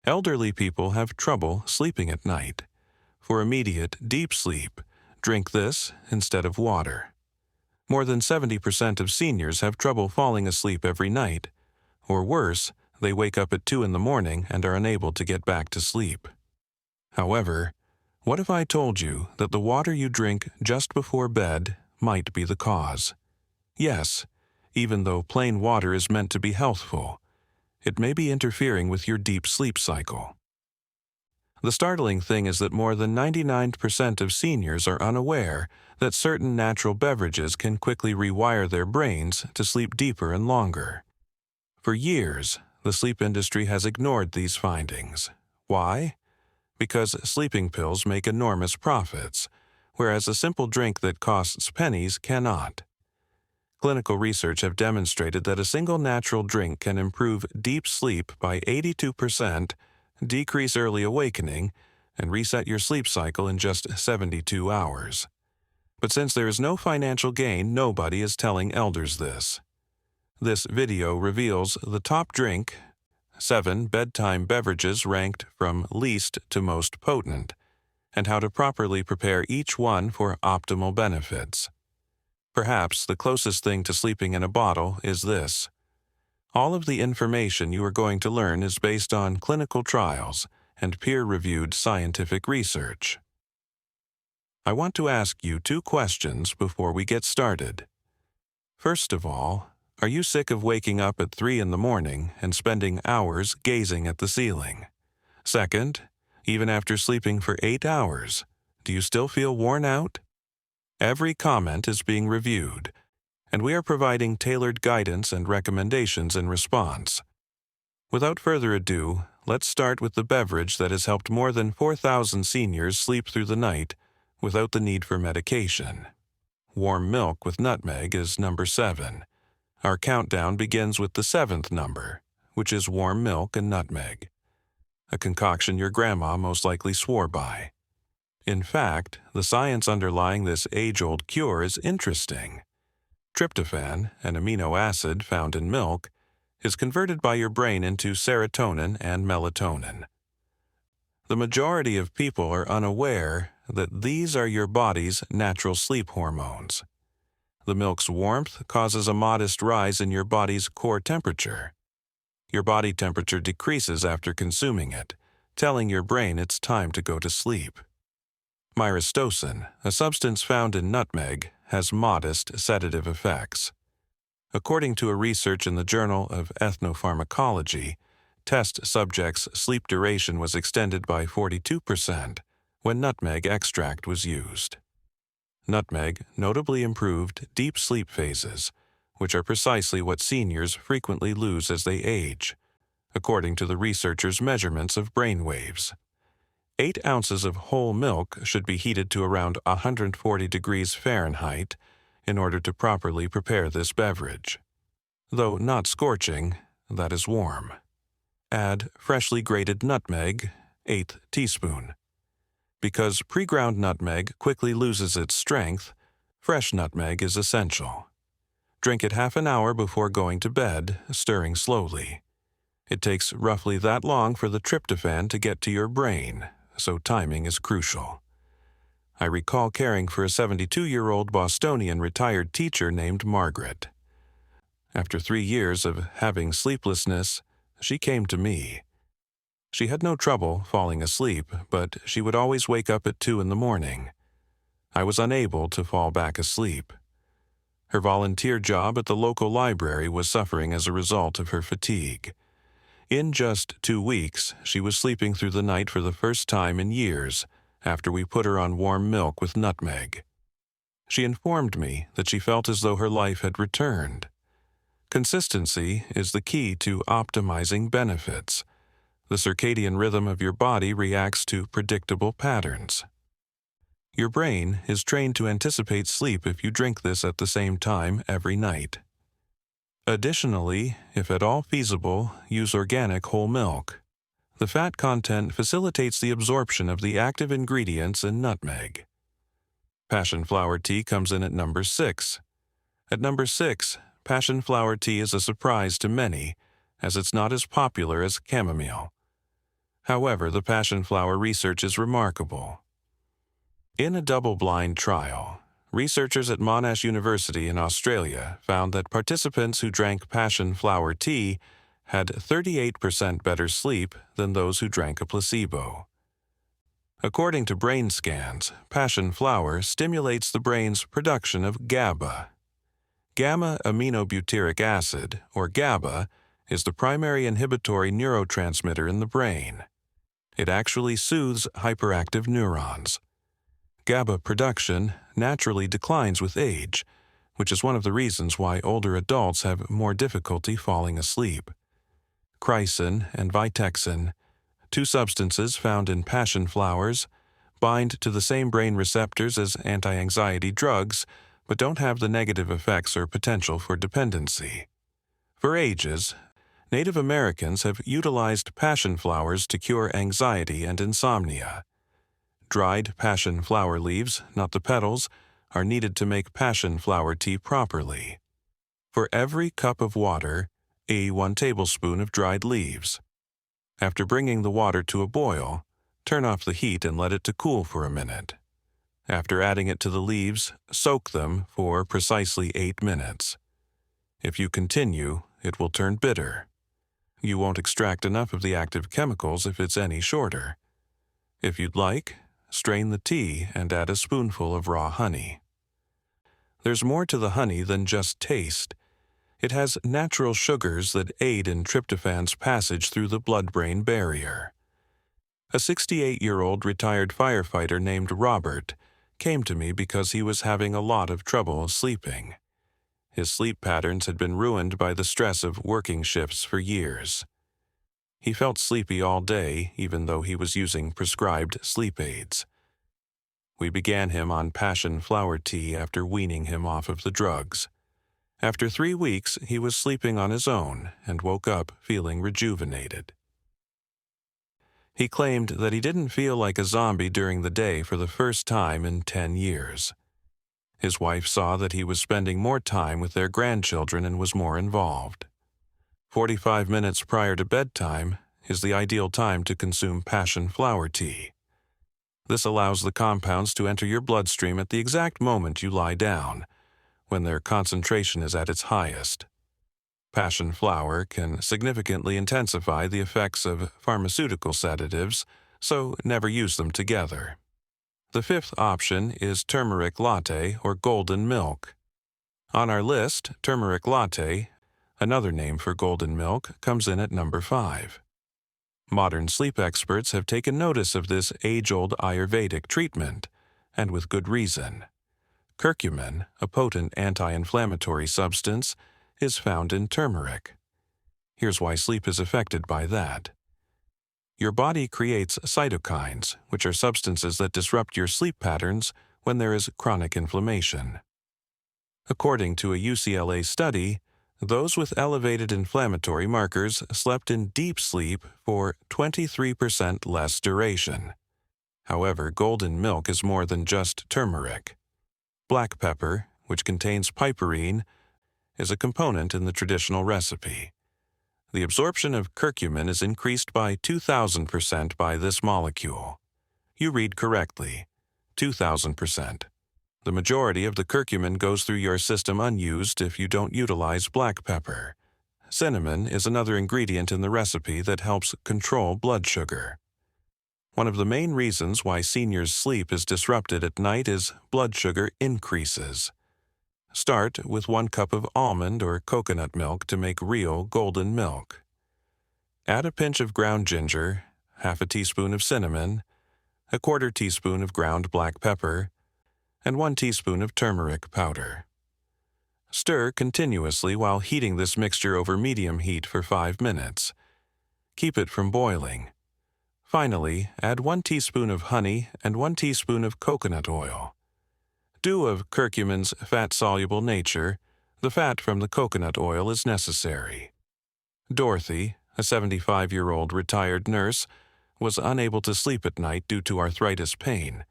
Elderly people have trouble sleeping at night. For immediate, deep sleep, drink this instead of water. More than 70% of seniors have trouble falling asleep every night, or worse, they wake up at 2 in the morning and are unable to get back to sleep. However, what if I told you that the water you drink just before bed might be the cause? Yes, even though plain water is meant to be healthful, it may be interfering with your deep sleep cycle. The startling thing is that more than 99% of seniors are unaware that certain natural beverages can quickly rewire their brains to sleep deeper and longer. For years, the sleep industry has ignored these findings. Why? Because sleeping pills make enormous profits, whereas a simple drink that costs pennies cannot. Clinical research have demonstrated that a single natural drink can improve deep sleep by 82%, decrease early awakening, and reset your sleep cycle in just 72 hours. But since there is no financial gain, nobody is telling elders this. This video reveals the top drink, 7 bedtime beverages ranked from least to most potent, and how to properly prepare each one for optimal benefits. Perhaps the closest thing to sleeping in a bottle is this. All of the information you are going to learn is based on clinical trials and peer-reviewed scientific research. I want to ask you 2 questions before we get started. First of all, are you sick of waking up at 3 in the morning and spending hours gazing at the ceiling? Second, even after sleeping for 8 hours, do you still feel worn out? Every comment is being reviewed, and we are providing tailored guidance and recommendations in response. Without further ado, let's start with the beverage that has helped more than 4,000 seniors sleep through the night without the need for medication. Warm milk with nutmeg is number 7. Our countdown begins with the 7th number, which is warm milk and nutmeg, a concoction your grandma most likely swore by. In fact, the science underlying this age-old cure is interesting. Tryptophan, an amino acid found in milk, is converted by your brain into serotonin and melatonin. The majority of people are unaware that these are your body's natural sleep hormones. The milk's warmth causes a modest rise in your body's core temperature. Your body temperature decreases after consuming it, telling your brain it's time to go to sleep. Myristicin, a substance found in nutmeg, has modest sedative effects. According to a research in the Journal of Ethnopharmacology, test subjects' sleep duration was extended by 42% when nutmeg extract was used. Nutmeg notably improved deep sleep phases, which are precisely what seniors frequently lose as they age, according to the researchers' measurements of brain waves. 8 ounces of whole milk should be heated to around 140 degrees Fahrenheit in order to properly prepare this beverage. Though not scorching, that is warm. Add freshly grated nutmeg, 1/8 teaspoon. Because pre-ground nutmeg quickly loses its strength, fresh nutmeg is essential. Drink it half an hour before going to bed, stirring slowly. It takes roughly that long for the tryptophan to get to your brain, so timing is crucial. I recall caring for a 72-year-old Bostonian retired teacher named Margaret. After 3 years of having sleeplessness, she came to me. She had no trouble falling asleep, but she would always wake up at 2 in the morning. I was unable to fall back asleep. Her volunteer job at the local library was suffering as a result of her fatigue. In just 2 weeks, she was sleeping through the night for the first time in years after we put her on warm milk with nutmeg. She informed me that she felt as though her life had returned. Consistency is the key to optimizing benefits. The circadian rhythm of your body reacts to predictable patterns. Your brain is trained to anticipate sleep if you drink this at the same time every night. Additionally, if at all feasible, use organic whole milk. The fat content facilitates the absorption of the active ingredients in nutmeg. Passionflower tea comes in at number 6. At number 6, Passionflower tea is a surprise to many, as it's not as popular as chamomile. However, the Passionflower research is remarkable. In a double-blind trial, researchers at Monash University in Australia found that participants who drank Passionflower tea had 38% better sleep than those who drank a placebo. According to brain scans, Passionflower stimulates the brain's production of GABA. Gamma-aminobutyric acid, or GABA, is the primary inhibitory neurotransmitter in the brain. It actually soothes hyperactive neurons. GABA production naturally declines with age, which is one of the reasons why older adults have more difficulty falling asleep. Chrysin and vitexin, two substances found in passion flowers, bind to the same brain receptors as anti-anxiety drugs, but don't have the negative effects or potential for dependency. For ages, Native Americans have utilized passion flowers to cure anxiety and insomnia. Dried passion flower leaves, not the petals, are needed to make passion flower tea properly. For every cup of water, 1 tablespoon of dried leaves. After bringing the water to a boil, turn off the heat and let it to cool for a minute. After adding it to the leaves, soak them for precisely 8 minutes. If you continue, it will turn bitter. You won't extract enough of the active chemicals if it's any shorter. If you'd like, strain the tea and add a spoonful of raw honey. There's more to the honey than just taste. It has natural sugars that aid in tryptophan's passage through the blood-brain barrier. A 68-year-old retired firefighter named Robert came to me because he was having a lot of trouble sleeping. His sleep patterns had been ruined by the stress of working shifts for years. He felt sleepy all day, even though he was using prescribed sleep aids. We began him on Passionflower tea after weaning him off of the drugs. After 3 weeks, he was sleeping on his own and woke up feeling rejuvenated. He claimed that he didn't feel like a zombie during the day for the first time in 10 years. His wife saw that he was spending more time with their grandchildren and was more involved. 45 minutes prior to bedtime is the ideal time to consume Passionflower tea. This allows the compounds to enter your bloodstream at the exact moment you lie down, when their concentration is at its highest. Passionflower can significantly intensify the effects of pharmaceutical sedatives, so never use them together. The fifth option is Turmeric Latte or Golden Milk. On our list, Turmeric Latte, another name for golden milk, comes in at number 5. Modern sleep experts have taken notice of this age-old Ayurvedic treatment, and with good reason. Curcumin, a potent anti-inflammatory substance, is found in turmeric. Here's why sleep is affected by that. Your body creates cytokines, which are substances that disrupt your sleep patterns when there is chronic inflammation. According to a UCLA study, those with elevated inflammatory markers slept in deep sleep for 23% less duration. However, golden milk is more than just turmeric. Black pepper, which contains piperine, is a component in the traditional recipe. The absorption of curcumin is increased by 2,000% by this molecule. You read correctly, 2,000%. The majority of the curcumin goes through your system unused if you don't utilize black pepper. Cinnamon is another ingredient in the recipe that helps control blood sugar. One of the main reasons why seniors' sleep is disrupted at night is blood sugar increases. Start with 1 cup of almond or coconut milk to make real golden milk. Add a pinch of ground ginger, half a teaspoon of cinnamon, a 1/4 teaspoon of ground black pepper, and 1 teaspoon of turmeric powder. Stir continuously while heating this mixture over medium heat for 5 minutes. Keep it from boiling. Finally, add 1 teaspoon of honey and 1 teaspoon of coconut oil. Due of curcumin's fat-soluble nature, the fat from the coconut oil is necessary. Dorothy, a 75-year-old retired nurse, was unable to sleep at night due to arthritis pain.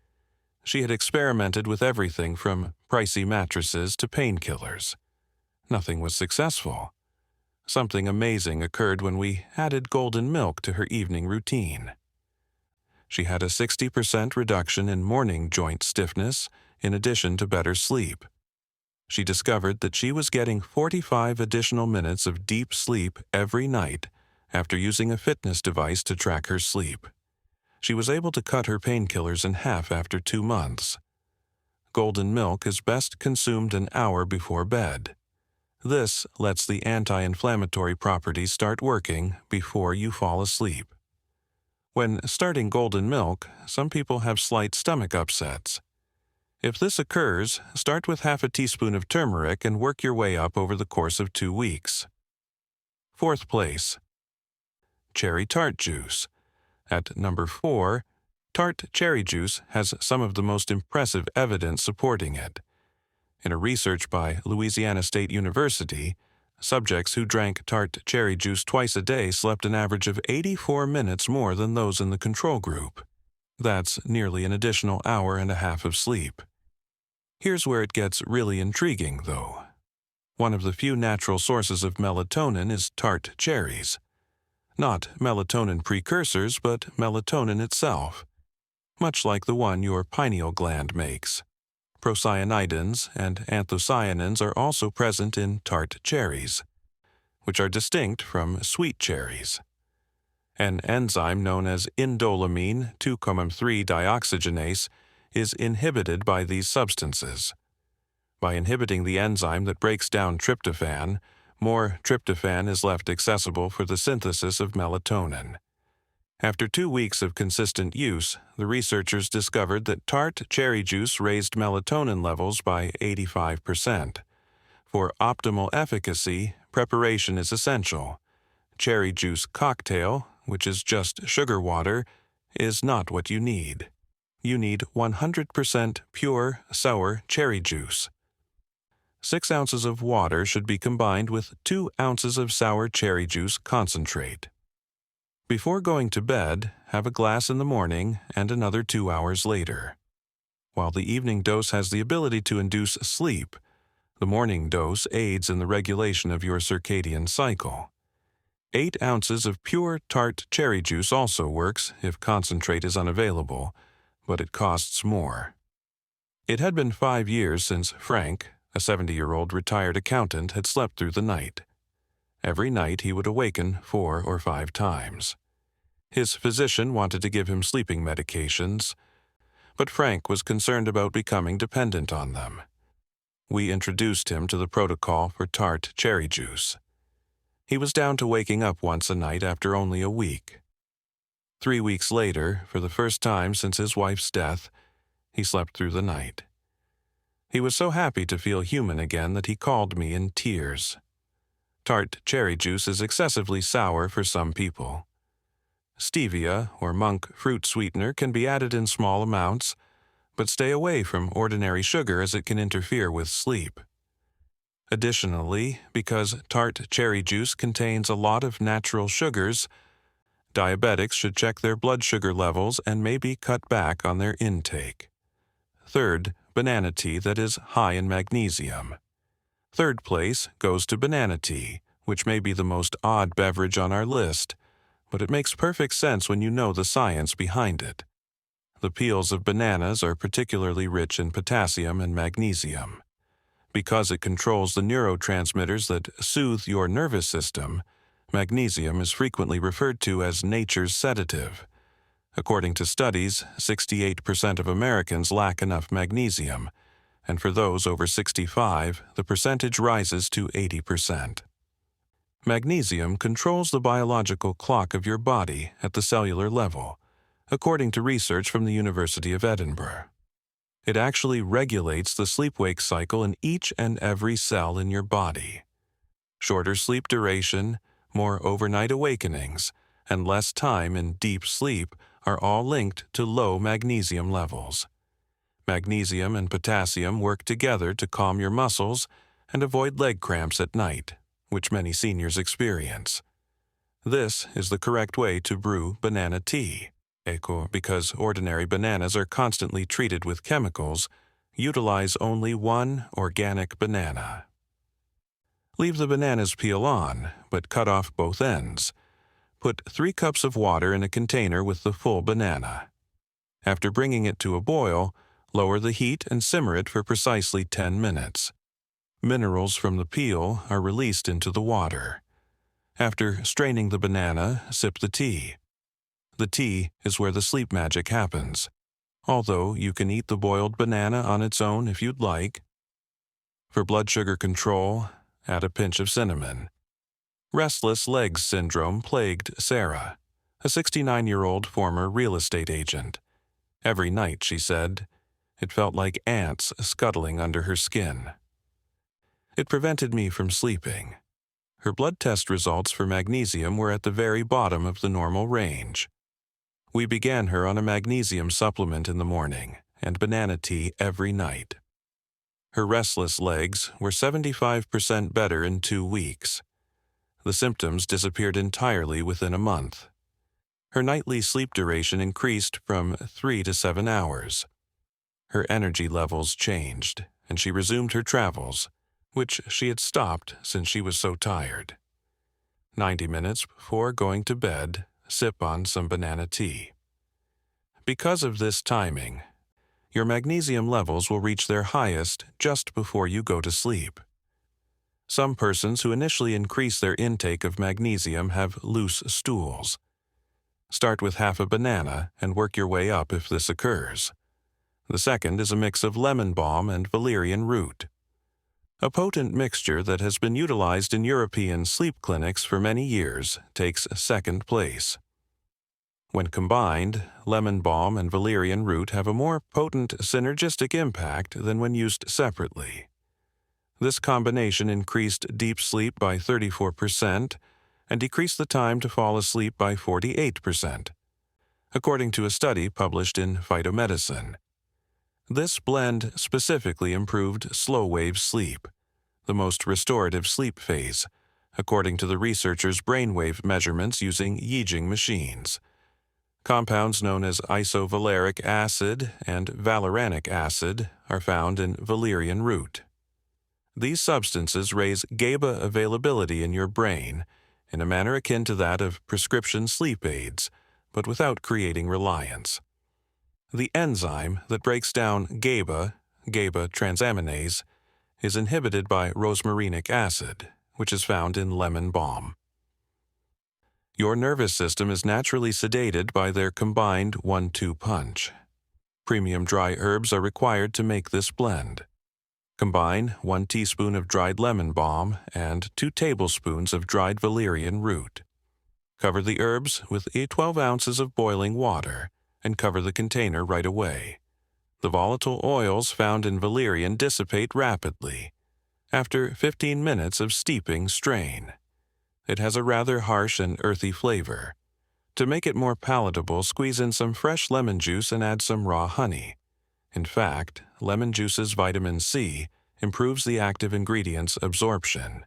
She had experimented with everything from pricey mattresses to painkillers. Nothing was successful. Something amazing occurred when we added golden milk to her evening routine. She had a 60% reduction in morning joint stiffness in addition to better sleep. She discovered that she was getting 45 additional minutes of deep sleep every night after using a fitness device to track her sleep. She was able to cut her painkillers in half after 2 months. Golden milk is best consumed an hour before bed. This lets the anti-inflammatory properties start working before you fall asleep. When starting golden milk, some people have slight stomach upsets. If this occurs, start with half a teaspoon of turmeric and work your way up over the course of 2 weeks. 4th place. Cherry Tart Juice. At number 4, Tart Cherry Juice has some of the most impressive evidence supporting it. In a research by Louisiana State University, subjects who drank Tart Cherry Juice twice a day slept an average of 84 minutes more than those in the control group. That's nearly an additional hour and a half of sleep. Here's where it gets really intriguing, though. One of the few natural sources of melatonin is tart cherries. Not melatonin precursors, but melatonin itself, much like the one your pineal gland makes. Procyanidins and anthocyanins are also present in tart cherries, which are distinct from sweet cherries. An enzyme known as indoleamine 2,3 dioxygenase is inhibited by these substances. By inhibiting the enzyme that breaks down tryptophan, more tryptophan is left accessible for the synthesis of melatonin. After 2 weeks of consistent use, the researchers discovered that tart cherry juice raised melatonin levels by 85%. For optimal efficacy, preparation is essential. Cherry juice cocktail, which is just sugar water, is not what you need. You need 100% pure, sour cherry juice. 6 ounces of water should be combined with 2 ounces of sour cherry juice concentrate. Before going to bed, have a glass in the morning and another 2 hours later. While the evening dose has the ability to induce sleep, the morning dose aids in the regulation of your circadian cycle. 8 ounces of pure tart cherry juice also works if concentrate is unavailable, but it costs more. It had been 5 years since Frank, a 70-year-old retired accountant, had slept through the night. Every night he would awaken 4 or 5 times. His physician wanted to give him sleeping medications, but Frank was concerned about becoming dependent on them. We introduced him to the protocol for tart cherry juice. He was down to waking up once a night after only a week. 3 weeks later, for the first time since his wife's death, he slept through the night. He was so happy to feel human again that he called me in tears. Tart cherry juice is excessively sour for some people. Stevia, or monk fruit sweetener, can be added in small amounts, but stay away from ordinary sugar as it can interfere with sleep. Additionally, because tart cherry juice contains a lot of natural sugars, diabetics should check their blood sugar levels and maybe cut back on their intake. Third, banana tea that is high in magnesium. Third place goes to banana tea, which may be the most odd beverage on our list, but it makes perfect sense when you know the science behind it. The peels of bananas are particularly rich in potassium and magnesium. Because it controls the neurotransmitters that soothe your nervous system, magnesium is frequently referred to as nature's sedative. According to studies, 68% of Americans lack enough magnesium, and for those over 65, the percentage rises to 80%. Magnesium controls the biological clock of your body at the cellular level, according to research from the University of Edinburgh. It actually regulates the sleep-wake cycle in each and every cell in your body. Shorter sleep duration, more overnight awakenings, and less time in deep sleep are all linked to low magnesium levels. Magnesium and potassium work together to calm your muscles and avoid leg cramps at night, which many seniors experience. This is the correct way to brew banana tea. Because ordinary bananas are constantly treated with chemicals, utilize only one organic banana. Leave the bananas peel on, but cut off both ends. Put 3 cups of water in a container with the full banana. After bringing it to a boil, lower the heat and simmer it for precisely 10 minutes. Minerals from the peel are released into the water. After straining the banana, sip the tea. The tea is where the sleep magic happens, although you can eat the boiled banana on its own if you'd like. For blood sugar control, add a pinch of cinnamon. Restless legs syndrome plagued Sarah, a 69-year-old former real estate agent. Every night, she said, it felt like ants scuttling under her skin. It prevented me from sleeping. Her blood test results for magnesium were at the very bottom of the normal range. We began her on a magnesium supplement in the morning and banana tea every night. Her restless legs were 75% better in 2 weeks. The symptoms disappeared entirely within a month. Her nightly sleep duration increased from 3 to 7 hours. Her energy levels changed, and she resumed her travels, which she had stopped since she was so tired. 90 minutes before going to bed, sip on some banana tea. Because of this timing, your magnesium levels will reach their highest just before you go to sleep. Some persons who initially increase their intake of magnesium have loose stools. Start with half a banana and work your way up if this occurs. The second is a mix of lemon balm and valerian root, a potent mixture that has been utilized in European sleep clinics for many years takes second place. When combined, lemon balm and valerian root have a more potent synergistic impact than when used separately. This combination increased deep sleep by 34% and decreased the time to fall asleep by 48%, according to a study published in Phytomedicine. This blend specifically improved slow-wave sleep, the most restorative sleep phase, according to the researchers' brainwave measurements using Yijing machines. Compounds known as isovaleric acid and valerianic acid are found in valerian root. These substances raise GABA availability in your brain in a manner akin to that of prescription sleep aids, but without creating reliance. The enzyme that breaks down GABA transaminase, is inhibited by rosmarinic acid, which is found in lemon balm. Your nervous system is naturally sedated by their combined 1-2 punch. Premium dry herbs are required to make this blend. Combine 1 teaspoon of dried lemon balm and 2 tablespoons of dried valerian root. Cover the herbs with 12 ounces of boiling water and cover the container right away. The volatile oils found in valerian dissipate rapidly. After 15 minutes of steeping, strain. It has a rather harsh and earthy flavor. To make it more palatable, squeeze in some fresh lemon juice and add some raw honey. In fact, lemon juice's vitamin C improves the active ingredient's absorption.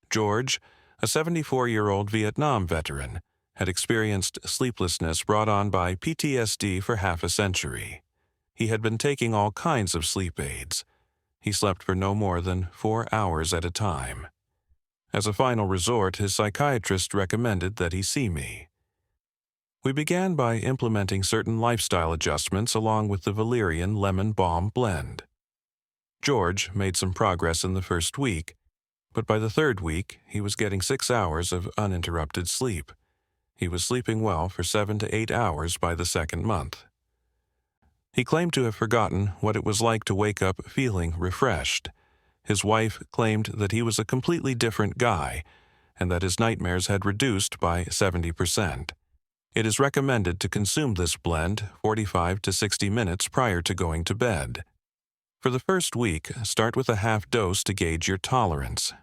George, a 74-year-old Vietnam veteran, had experienced sleeplessness brought on by PTSD for half a century. He had been taking all kinds of sleep aids. He slept for no more than 4 hours at a time. As a final resort, his psychiatrist recommended that he see me. We began by implementing certain lifestyle adjustments along with the valerian lemon balm blend. George made some progress in the first week, but by the 3rd week, he was getting 6 hours of uninterrupted sleep. He was sleeping well for 7 to 8 hours by the 2nd month. He claimed to have forgotten what it was like to wake up feeling refreshed. His wife claimed that he was a completely different guy and that his nightmares had reduced by 70%. It is recommended to consume this blend 45 to 60 minutes prior to going to bed. For the first week, start with a half dose to gauge your tolerance.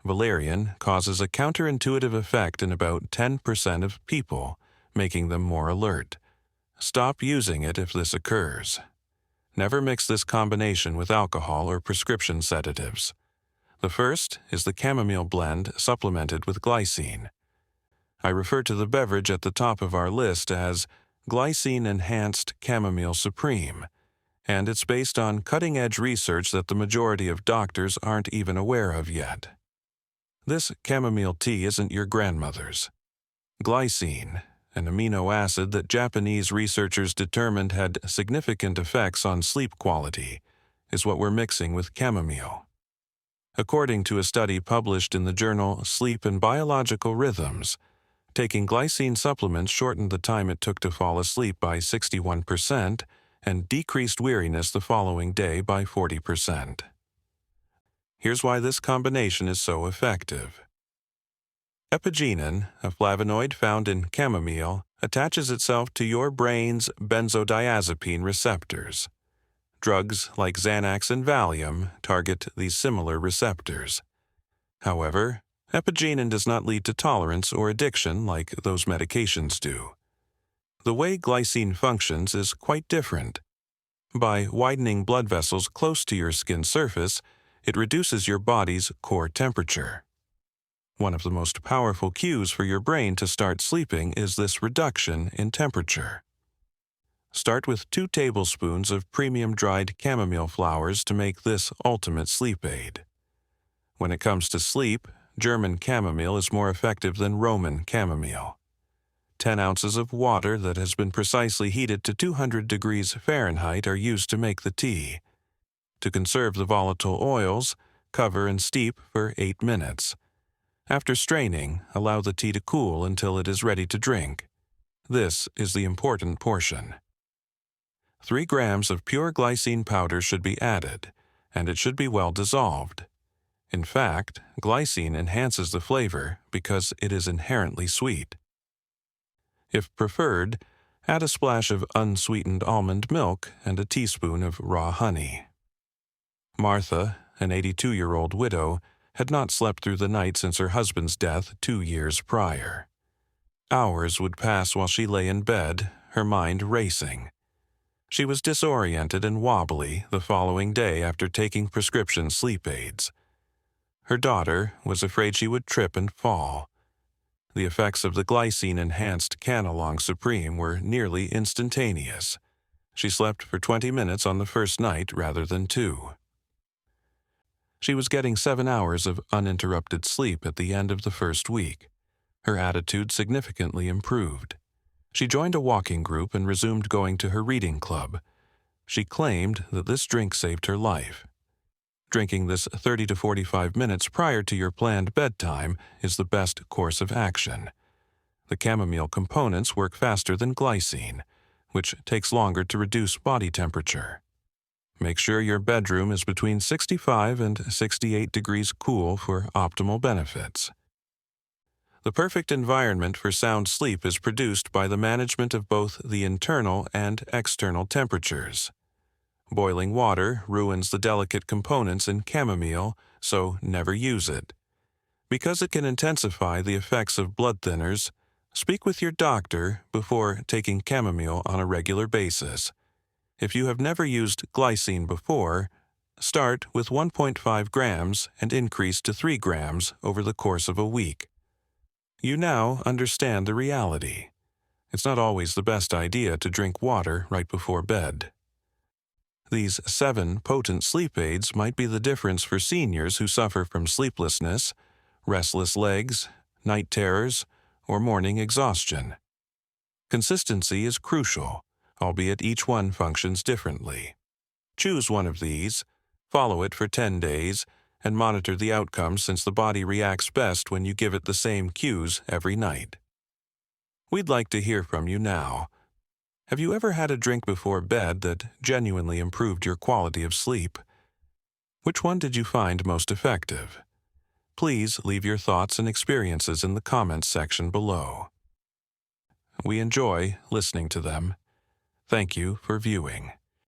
Valerian causes a counterintuitive effect in about 10% of people, making them more alert. Stop using it if this occurs. Never mix this combination with alcohol or prescription sedatives. The first is the chamomile blend supplemented with glycine. I refer to the beverage at the top of our list as Glycine-Enhanced Chamomile Supreme, and it's based on cutting-edge research that the majority of doctors aren't even aware of yet. This chamomile tea isn't your grandmother's. Glycine, an amino acid that Japanese researchers determined had significant effects on sleep quality, is what we're mixing with chamomile. According to a study published in the journal Sleep and Biological Rhythms, taking glycine supplements shortened the time it took to fall asleep by 61% and decreased weariness the following day by 40%. Here's why this combination is so effective. Epigenin, a flavonoid found in chamomile, attaches itself to your brain's benzodiazepine receptors. Drugs like Xanax and Valium target these similar receptors. However, epigenin does not lead to tolerance or addiction like those medications do. The way glycine functions is quite different. By widening blood vessels close to your skin surface, it reduces your body's core temperature. One of the most powerful cues for your brain to start sleeping is this reduction in temperature. Start with 2 tablespoons of premium dried chamomile flowers to make this ultimate sleep aid. When it comes to sleep, German chamomile is more effective than Roman chamomile. 10 ounces of water that has been precisely heated to 200 degrees Fahrenheit are used to make the tea. To conserve the volatile oils, cover and steep for 8 minutes. After straining, allow the tea to cool until it is ready to drink. This is the important portion. 3 grams of pure glycine powder should be added, and it should be well dissolved. In fact, glycine enhances the flavor because it is inherently sweet. If preferred, add a splash of unsweetened almond milk and a teaspoon of raw honey. Martha, an 82-year-old widow, had not slept through the night since her husband's death 2 years prior. Hours would pass while she lay in bed, her mind racing. She was disoriented and wobbly the following day after taking prescription sleep aids. Her daughter was afraid she would trip and fall. The effects of the glycine-enhanced Chamomile Supreme were nearly instantaneous. She slept for 20 minutes on the first night rather than 2. She was getting 7 hours of uninterrupted sleep at the end of the first week. Her attitude significantly improved. She joined a walking group and resumed going to her reading club. She claimed that this drink saved her life. Drinking this 30 to 45 minutes prior to your planned bedtime is the best course of action. The chamomile components work faster than glycine, which takes longer to reduce body temperature. Make sure your bedroom is between 65 and 68 degrees cool for optimal benefits. The perfect environment for sound sleep is produced by the management of both the internal and external temperatures. Boiling water ruins the delicate components in chamomile, so never use it. Because it can intensify the effects of blood thinners, speak with your doctor before taking chamomile on a regular basis. If you have never used glycine before, start with 1.5 grams and increase to 3 grams over the course of a week. You now understand the reality. It's not always the best idea to drink water right before bed. These 7 potent sleep aids might be the difference for seniors who suffer from sleeplessness, restless legs, night terrors, or morning exhaustion. Consistency is crucial, albeit each one functions differently. Choose one of these, follow it for 10 days, and monitor the outcomes since the body reacts best when you give it the same cues every night. We'd like to hear from you now. Have you ever had a drink before bed that genuinely improved your quality of sleep? Which one did you find most effective? Please leave your thoughts and experiences in the comments section below. We enjoy listening to them. Thank you for viewing.